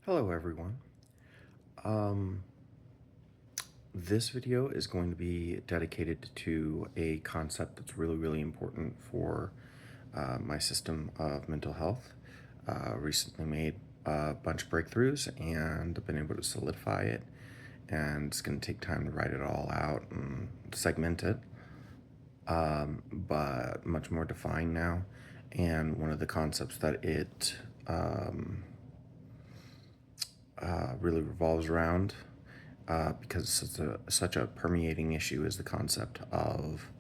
Hello everyone. Um, this video is going to be dedicated to a concept that's really important for my system of mental health. Recently made a bunch of breakthroughs and been able to solidify it, and it's going to take time to write it all out and segment it, but much more defined now. And one of the concepts that it really revolves around, because it's such a permeating issue, is the concept of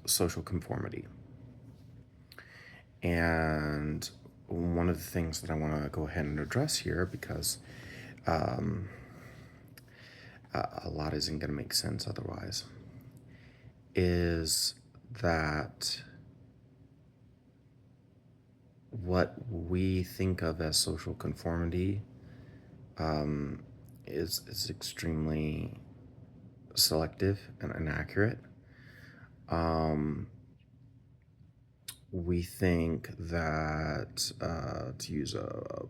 social conformity. And one of the things that I want to go ahead and address here, because a lot isn't going to make sense otherwise, is that what we think of as social conformity is extremely selective and inaccurate. We think that, to use a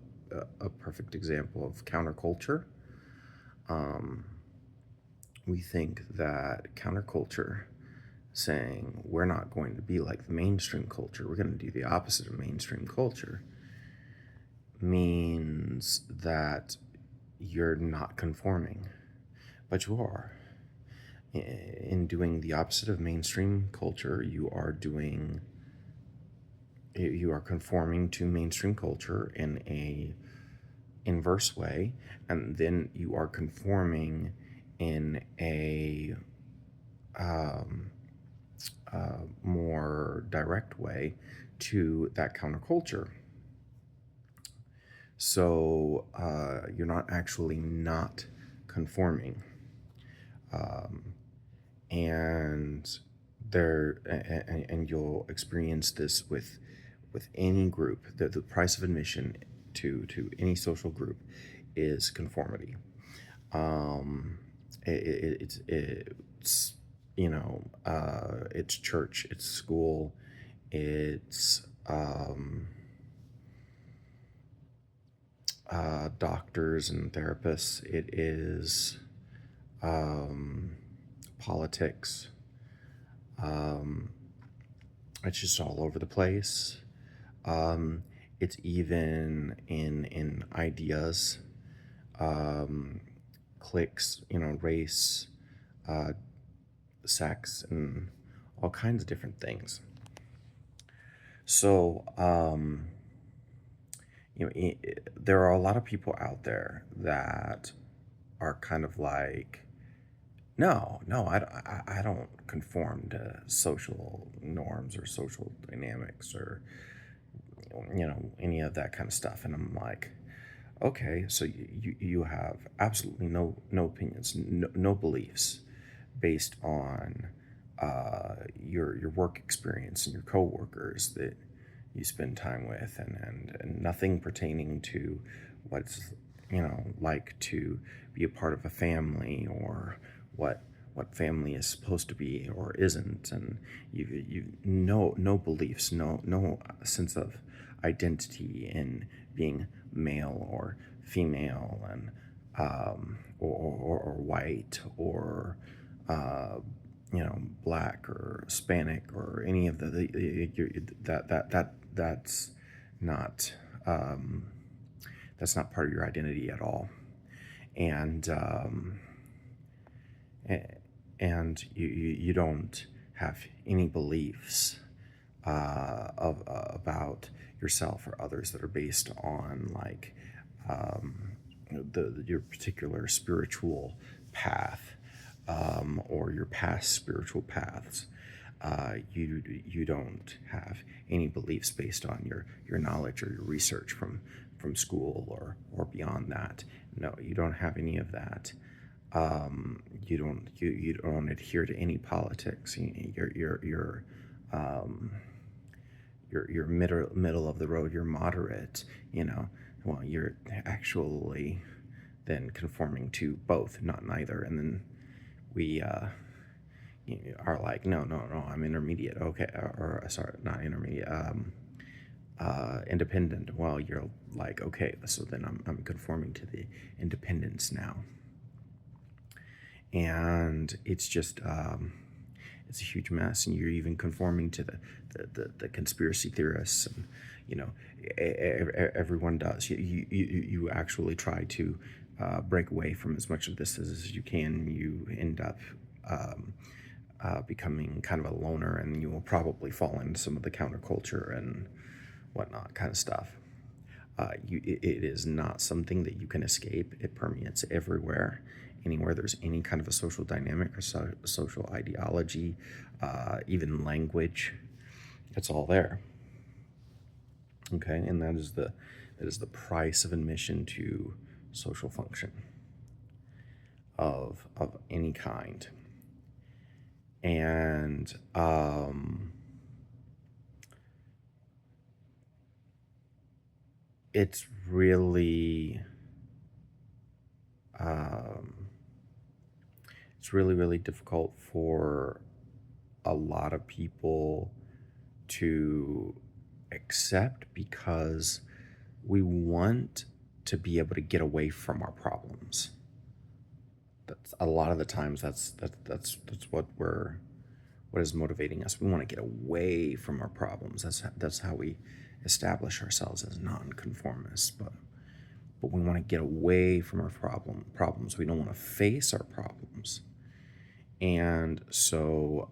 perfect example of counterculture, we think that counterculture, saying we're not going to be like the mainstream culture, we're going to do the opposite of mainstream culture, means that you're not conforming, but you are. In doing the opposite of mainstream culture, you are conforming to mainstream culture in a inverse way, and then you are conforming in a more direct way to that counterculture. So you're not actually not conforming. And and you'll experience this with any group. The price of admission to any social group is conformity. It's it's church, it's school, it's doctors and therapists, it is politics. It's just all over the place. It's even in ideas, cliques, race, sex, and all kinds of different things. So, there are a lot of people out there that are kind of like, no, I don't conform to social norms or social dynamics or, any of that kind of stuff. And I'm like, okay, so you have absolutely no opinions, no beliefs based on your work experience and your coworkers that you spend time with, and nothing pertaining to what's like to be a part of a family, or what family is supposed to be or isn't. And you no beliefs, no sense of identity in being male or female, and or white, or black or Hispanic, or any of that's not that's not part of your identity at all. And you don't have any beliefs about yourself or others that are based on, like, your particular spiritual path, or your past spiritual paths. You don't have any beliefs based on your knowledge or your research from school, or beyond that. No, you don't have any of that. You don't adhere to any politics. You're middle of the road. You're moderate. Well, you're actually then conforming to both, not neither. And then we are like, no, I'm intermediate. Okay, or sorry, not intermediate. independent. Well, you're like, okay, so then I'm conforming to the independence now. And it's just, it's a huge mess. And you're even conforming to the conspiracy theorists. And, you know, everyone does. You actually try to break away from as much of this as you can. You end up um, becoming kind of a loner, and you will probably fall into some of the counterculture and whatnot kind of stuff. It is not something that you can escape. It permeates everywhere. Anywhere there's any kind of a social dynamic or social ideology, even language, it's all there. Okay, and that is the price of admission to social function of any kind. And it's really um, it's really difficult for a lot of people to accept, because we want to be able to get away from our problems. That's a lot of the times that's what is motivating us. We want to get away from our problems. That's how we establish ourselves as nonconformists. But we want to get away from our problems. We don't want to face our problems. And so,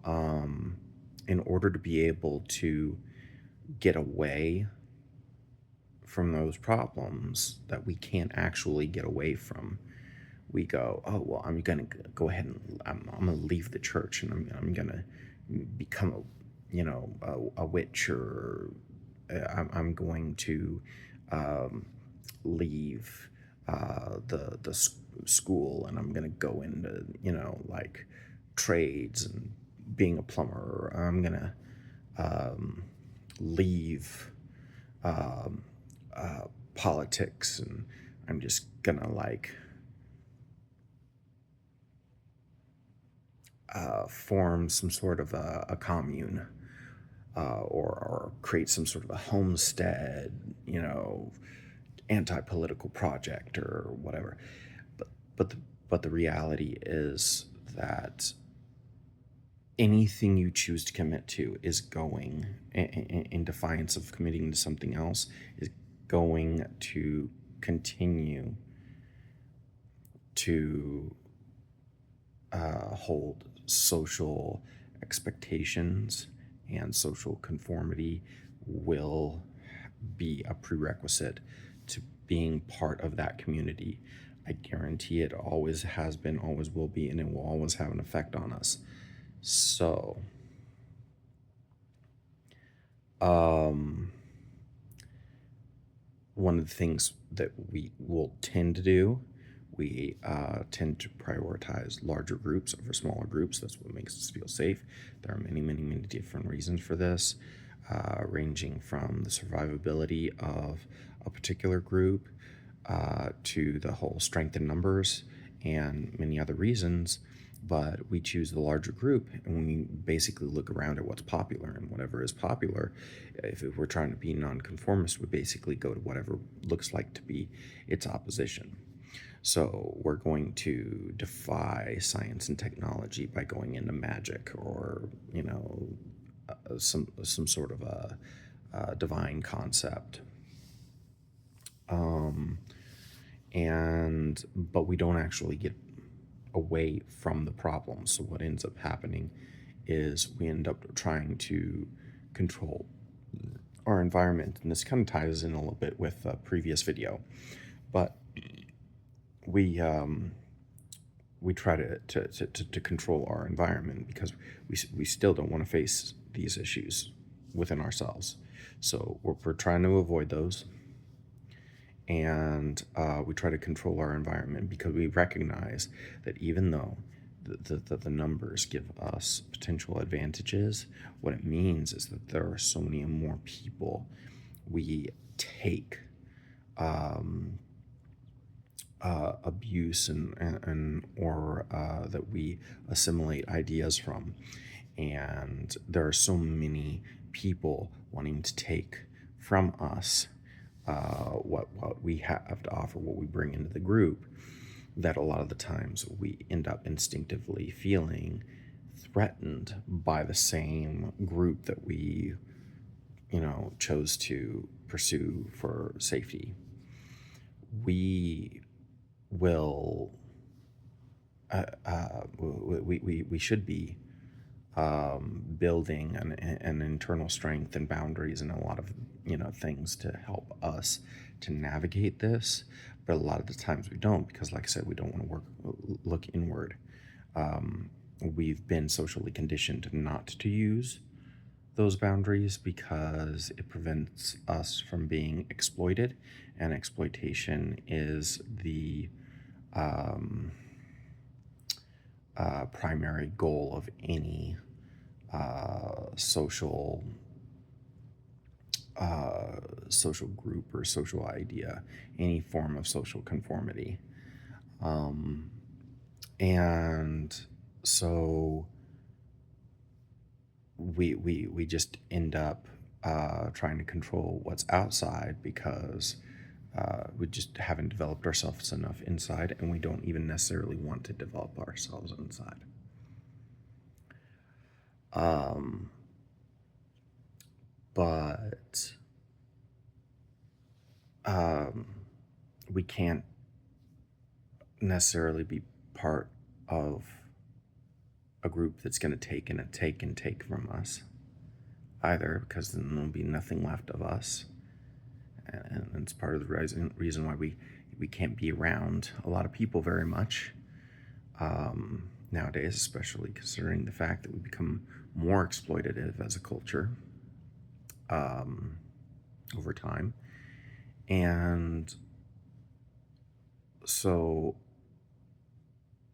in order to be able to get away from those problems that we can't actually get away from, we go, oh, well, I'm going to go ahead and I'm going to leave the church, and I'm going to become a witch, or I'm going to um, leave the school, and I'm going to go into, like trades and being a plumber, or I'm going to leave um, politics, and I'm just going to like form some sort of a commune, or create some sort of a homestead, anti-political project or whatever. But but the reality is that anything you choose to commit to is going in defiance of committing to something else, is going to continue to hold social expectations, and social conformity will be a prerequisite to being part of that community. I guarantee it always has been, always will be, and it will always have an effect on us. So, um, one of the things that we will tend to do, we tend to prioritize larger groups over smaller groups. That's what makes us feel safe. There are many different reasons for this, ranging from the survivability of a particular group, to the whole strength in numbers, and many other reasons. But we choose the larger group, and we basically look around at what's popular, and whatever is popular, if we're trying to be nonconformist, we basically go to whatever looks like to be its opposition. So we're going to defy science and technology by going into magic, or some sort of a divine concept. Um, and but we don't actually get away from the problem. So what ends up happening is we end up trying to control our environment, and this kind of ties in a little bit with the previous video. But we we try to control our environment, because we still don't want to face these issues within ourselves. So we're trying to avoid those, and we try to control our environment, because we recognize that even though the numbers give us potential advantages, what it means is that there are so many more people we take um, abuse, and or that we assimilate ideas from. And there are so many people wanting to take from us, what we have to offer, what we bring into the group, that a lot of the times we end up instinctively feeling threatened by the same group that we, chose to pursue for safety. We will, we should be building an internal strength and boundaries and a lot of things to help us to navigate this, but a lot of the times we don't, because like I said, we don't want to look inward. We've been socially conditioned not to use those boundaries because it prevents us from being exploited, and exploitation is the um, primary goal of any social social group or social idea, any form of social conformity. Um, and so we just end up trying to control what's outside because we just haven't developed ourselves enough inside, and we don't even necessarily want to develop ourselves inside. Um, but um, we can't necessarily be part of a group that's going to take from us either, because then there'll be nothing left of us, and it's part of the reason why we can't be around a lot of people very much nowadays, especially considering the fact that we become more exploitative as a culture um, over time. And so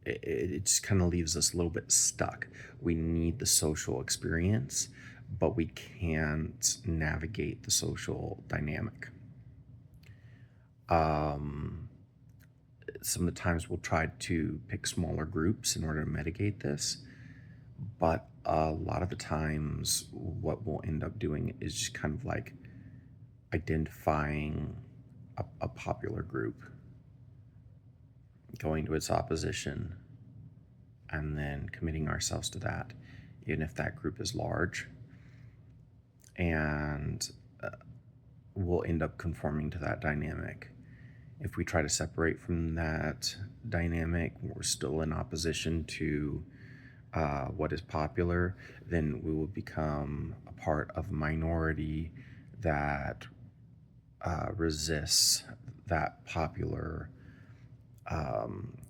it just kind of leaves us a little bit stuck. We need the social experience, but we can't navigate the social dynamic. Um, some of the times we'll try to pick smaller groups in order to mitigate this, but a lot of the times what we'll end up doing is just kind of like identifying a popular group, going to its opposition, and then committing ourselves to that, even if that group is large. And we'll end up conforming to that dynamic. If we try to separate from that dynamic, we're still in opposition to what is popular, then we will become a part of a minority that resists that popular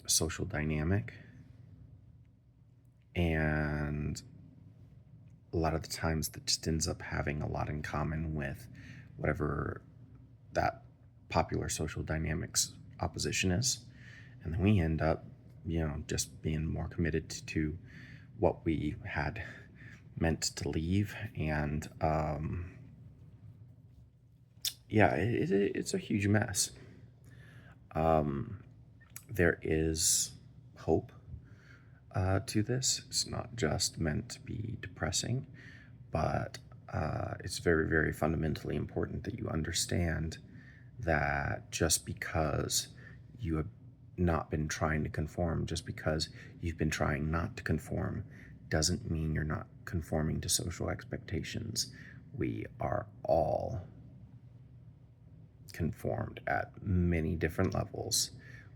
social dynamic. And a lot of the times that just ends up having a lot in common with whatever that popular social dynamics opposition is. And then we end up, just being more committed to what we had meant to leave. And yeah, it's a huge mess. Um, there is hope to this. It's not just meant to be depressing, but it's very, very fundamentally important that you understand that just because you have not been trying to conform, just because you've been trying not to conform, doesn't mean you're not conforming to social expectations. We are all conformed at many different levels.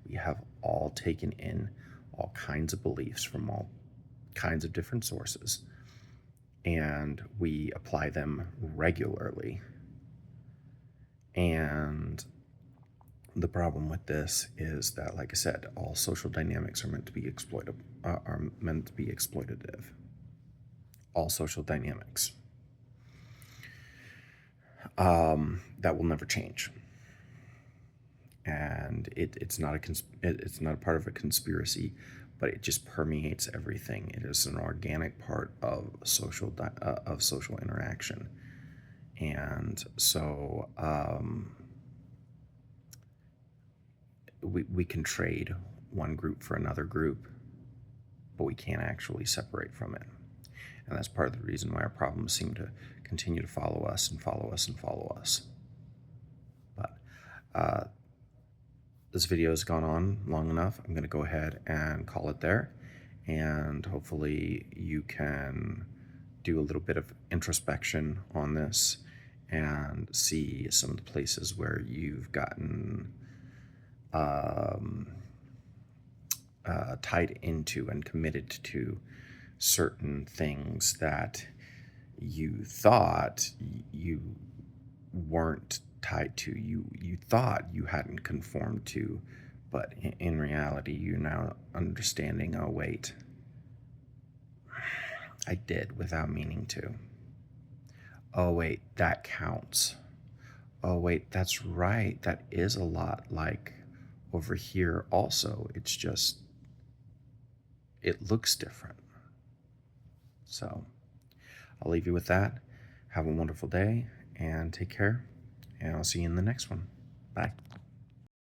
We have all taken in all kinds of beliefs from all kinds of different sources, and we apply them regularly. And the problem with this is that, like I said, all social dynamics are meant to be exploitative. All social dynamics. That will never change. And it's not it's not a part of a conspiracy, but it just permeates everything. It is an organic part of social interaction. And so we can trade one group for another group, but we can't actually separate from it. And that's part of the reason why our problems seem to continue to follow us and follow us and follow us. Uh, this video has gone on long enough. I'm going to go ahead and call it there. And hopefully, you can do a little bit of introspection on this and see some of the places where you've gotten um, tied into and committed to certain things that you thought you weren't tied to. You thought you hadn't conformed to, but in reality, you're now understanding. Oh wait, I did without meaning to. Oh wait, that counts. Oh wait, that's right. That is a lot like over here. Also, it's just it looks different. So I'll leave you with that. Have a wonderful day and take care. And I'll see you in the next one. Bye.